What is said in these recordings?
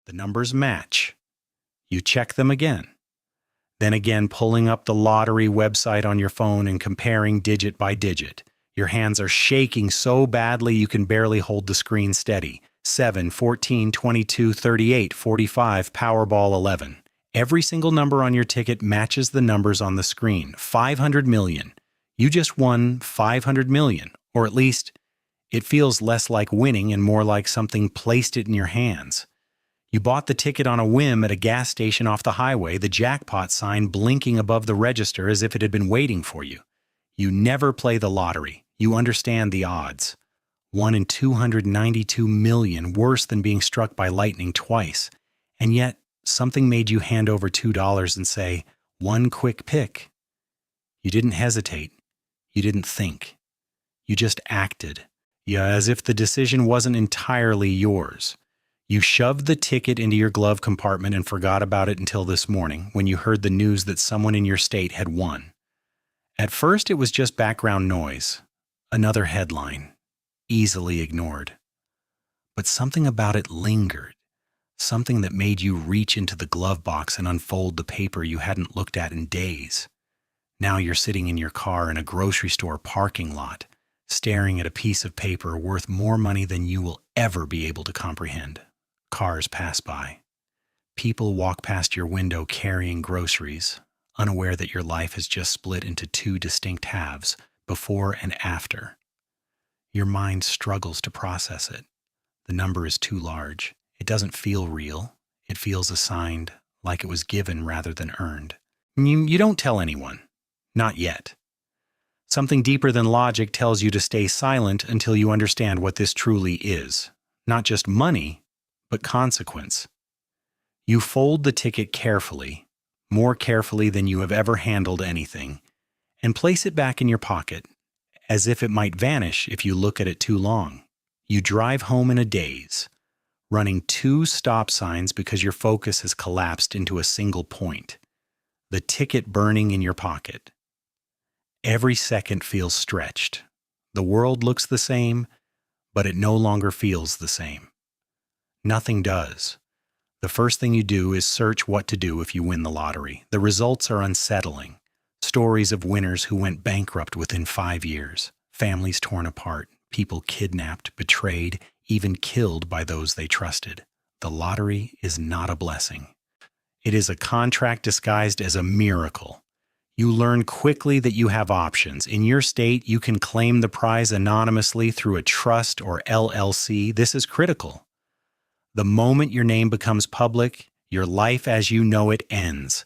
The numbers match. You check them again. Then again, pulling up the lottery website on your phone and comparing digit by digit. Your hands are shaking so badly you can barely hold the screen steady. 7, 14, 22, 38, 45, Powerball 11. Every single number on your ticket matches the numbers on the screen. 500 million. You just won 500 million, or at least it feels less like winning and more like something placed it in your hands. You bought the ticket on a whim at a gas station off the highway, the jackpot sign blinking above the register as if it had been waiting for you. You never play the lottery. You understand the odds. 1 in 292 million, worse than being struck by lightning twice. And yet, something made you hand over $2 and say, one quick pick. You didn't hesitate. You didn't think. You just acted. Yeah, as if the decision wasn't entirely yours. You shoved the ticket into your glove compartment and forgot about it until this morning when you heard the news that someone in your state had won. At first, it was just background noise. Another headline. Easily ignored. But something about it lingered. Something that made you reach into the glove box and unfold the paper you hadn't looked at in days. Now you're sitting in your car in a grocery store parking lot, staring at a piece of paper worth more money than you will ever be able to comprehend. Cars pass by. People walk past your window carrying groceries, unaware that your life has just split into two distinct halves, before and after. Your mind struggles to process it. The number is too large. It doesn't feel real. It feels assigned, like it was given rather than earned. You don't tell anyone. Not yet. Something deeper than logic tells you to stay silent until you understand what this truly is. Not just money, but consequence. You fold the ticket carefully, more carefully than you have ever handled anything, and place it back in your pocket, as if it might vanish if you look at it too long. You drive home in a daze, running 2 stop signs because your focus has collapsed into a single point, the ticket burning in your pocket. Every second feels stretched. The world looks the same, but it no longer feels the same. Nothing does. The first thing you do is search what to do if you win the lottery. The results are unsettling. Stories of winners who went bankrupt within 5 years, families torn apart, people kidnapped, betrayed, even killed by those they trusted. The lottery is not a blessing. It is a contract disguised as a miracle. You learn quickly that you have options. In your state, you can claim the prize anonymously through a trust or LLC. This is critical. The moment your name becomes public, your life as you know it ends.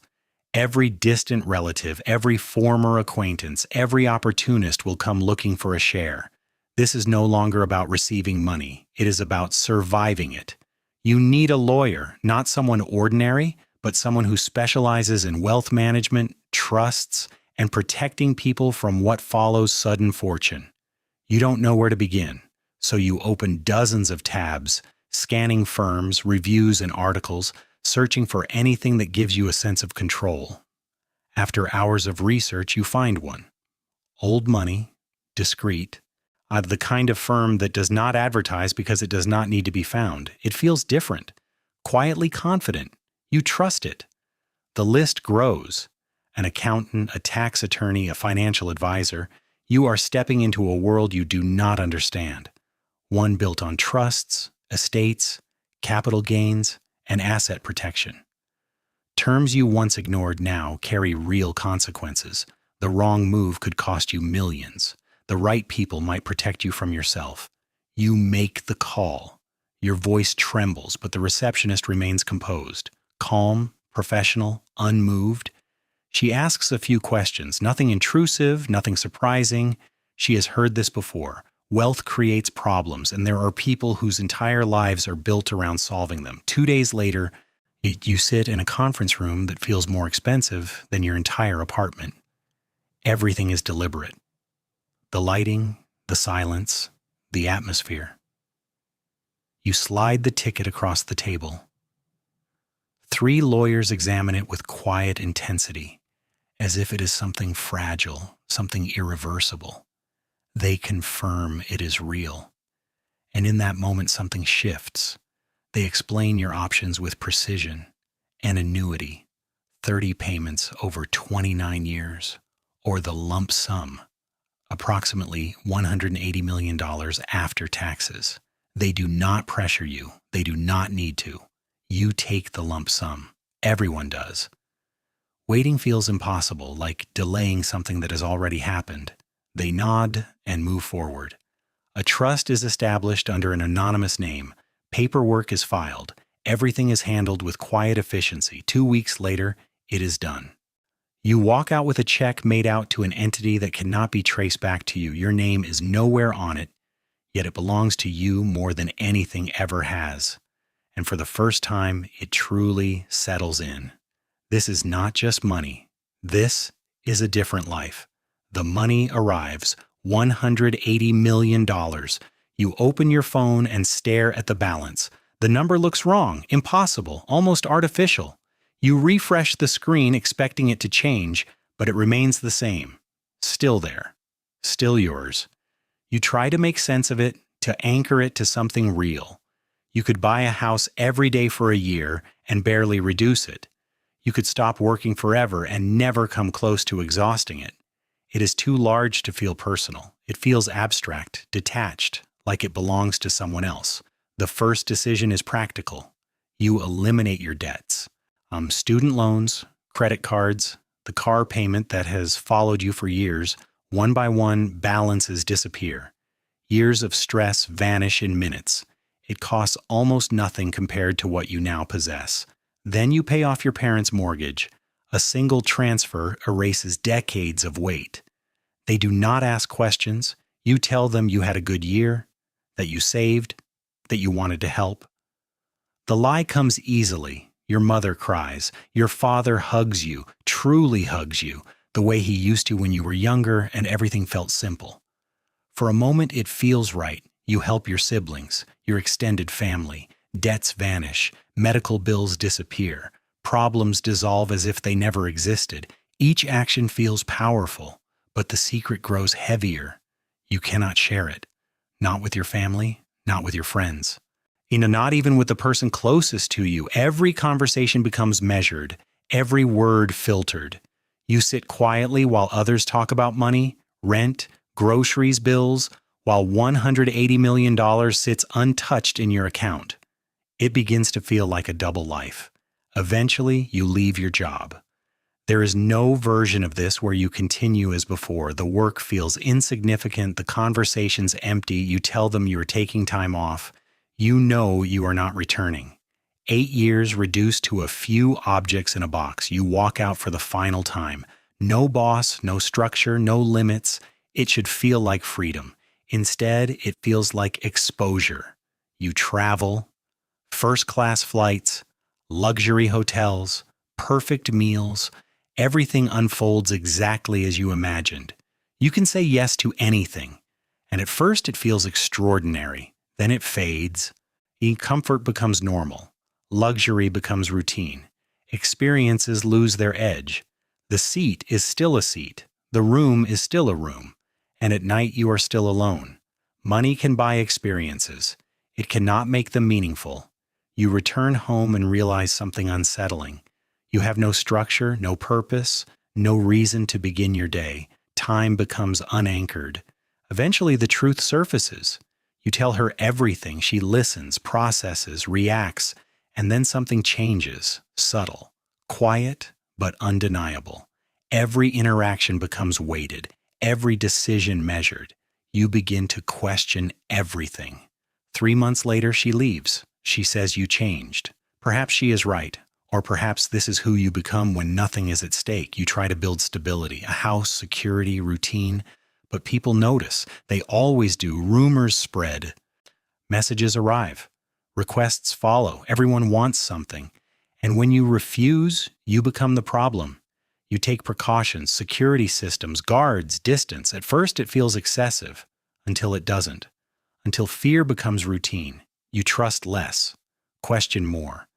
Every distant relative, every former acquaintance, every opportunist will come looking for a share. This is no longer about receiving money. It is about surviving it. You need a lawyer, not someone ordinary, but someone who specializes in wealth management, trusts, and protecting people from what follows sudden fortune. You don't know where to begin, so you open dozens of tabs, scanning firms, reviews, and articles, searching for anything that gives you a sense of control. After hours of research, you find one. Old money, discreet, the kind of firm that does not advertise because it does not need to be found. It feels different, quietly confident. You trust it. The list grows. An accountant, a tax attorney, a financial advisor. You are stepping into a world you do not understand. One built on trusts, estates, capital gains, and asset protection. Terms you once ignored now carry real consequences. The wrong move could cost you millions. The right people might protect you from yourself. You make the call. Your voice trembles, but the receptionist remains composed, calm, professional, unmoved. She asks a few questions, nothing intrusive, nothing surprising. She has heard this before. Wealth creates problems, and there are people whose entire lives are built around solving them. 2 days later, you sit in a conference room that feels more expensive than your entire apartment. Everything is deliberate. The lighting, the silence, the atmosphere. You slide the ticket across the table. 3 lawyers examine it with quiet intensity, as if it is something fragile, something irreversible. They confirm it is real. And in that moment, something shifts. They explain your options with precision. An annuity, 30 payments over 29 years, or the lump sum, approximately $180 million after taxes. They do not pressure you. They do not need to. You take the lump sum. Everyone does. Waiting feels impossible, like delaying something that has already happened. They nod and move forward. A trust is established under an anonymous name. Paperwork is filed. Everything is handled with quiet efficiency. 2 weeks later, it is done. You walk out with a check made out to an entity that cannot be traced back to you. Your name is nowhere on it, yet it belongs to you more than anything ever has. And for the first time, it truly settles in. This is not just money. This is a different life. The money arrives, $180 million. You open your phone and stare at the balance. The number looks wrong, impossible, almost artificial. You refresh the screen expecting it to change, but it remains the same. Still there. Still yours. You try to make sense of it, to anchor it to something real. You could buy a house every day for a year and barely reduce it. You could stop working forever and never come close to exhausting it. It is too large to feel personal. It feels abstract, detached, like it belongs to someone else. The first decision is practical. You eliminate your debts. Student loans, credit cards, the car payment that has followed you for years, one by one, balances disappear. Years of stress vanish in minutes. It costs almost nothing compared to what you now possess. Then you pay off your parents' mortgage. A single transfer erases decades of weight. They do not ask questions. You tell them you had a good year, that you saved, that you wanted to help. The lie comes easily. Your mother cries. Your father hugs you, truly hugs you, the way he used to when you were younger and everything felt simple. For a moment, it feels right. You help your siblings, your extended family. Debts vanish. Medical bills disappear. Problems dissolve as if they never existed. Each action feels powerful, but the secret grows heavier. You cannot share it. Not with your family, not with your friends. Not even with the person closest to you. Every conversation becomes measured, every word filtered. You sit quietly while others talk about money, rent, groceries, bills, while $180 million sits untouched in your account. It begins to feel like a double life. Eventually, you leave your job. There is no version of this where you continue as before. The work feels insignificant, the conversation's empty, you tell them you are taking time off. You know you are not returning. 8 years reduced to a few objects in a box. You walk out for the final time. No boss, no structure, no limits. It should feel like freedom. Instead, it feels like exposure. You travel, first-class flights, luxury hotels, perfect meals. Everything unfolds exactly as you imagined. You can say yes to anything. And at first it feels extraordinary. Then it fades. Comfort becomes normal. Luxury becomes routine. Experiences lose their edge. The seat is still a seat. The room is still a room. And at night you are still alone. Money can buy experiences. It cannot make them meaningful. You return home and realize something unsettling. You have no structure, no purpose, no reason to begin your day. Time becomes unanchored. Eventually the truth surfaces. You tell her everything. She listens, processes, reacts, and then something changes, subtle, quiet, but undeniable. Every interaction becomes weighted, every decision measured. You begin to question everything. 3 months later, she leaves. She says you changed. Perhaps she is right, or perhaps this is who you become when nothing is at stake. You try to build stability, a house, security, routine. But people notice. They always do. Rumors spread. Messages arrive. Requests follow. Everyone wants something. And when you refuse, you become the problem. You take precautions, security systems, guards, distance. At first it feels excessive, until it doesn't. Until fear becomes routine. You trust less, question more.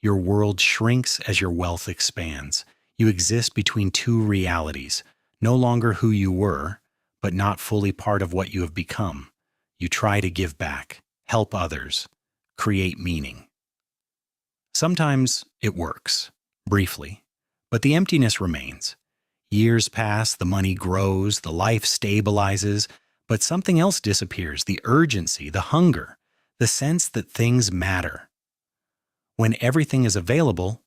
Your world shrinks as your wealth expands. You exist between two realities, no longer who you were, but not fully part of what you have become. You try to give back, help others, create meaning. Sometimes it works, briefly, but the emptiness remains. Years pass, the money grows, the life stabilizes, but something else disappears: the urgency, the hunger, the sense that things matter. When everything is available,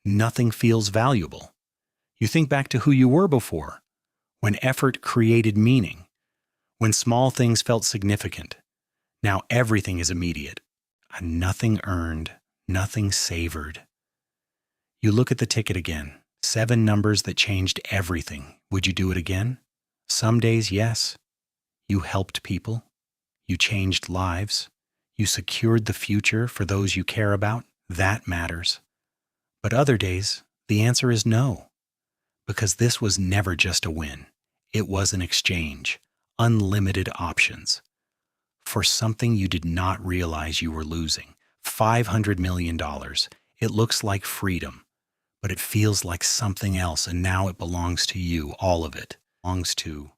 nothing feels valuable. You think back to who you were before, when effort created meaning, when small things felt significant. Now everything is immediate, and nothing earned, nothing savored. You look at the ticket again, 7 numbers that changed everything. Would you do it again? Some days, yes. You helped people. You changed lives. You secured the future for those you care about. That matters. But other days, the answer is no, because this was never just a win. It was an exchange, unlimited options, for something you did not realize you were losing. $500 million. It looks like freedom, but it feels like something else, and now it belongs to you. All of it belongs to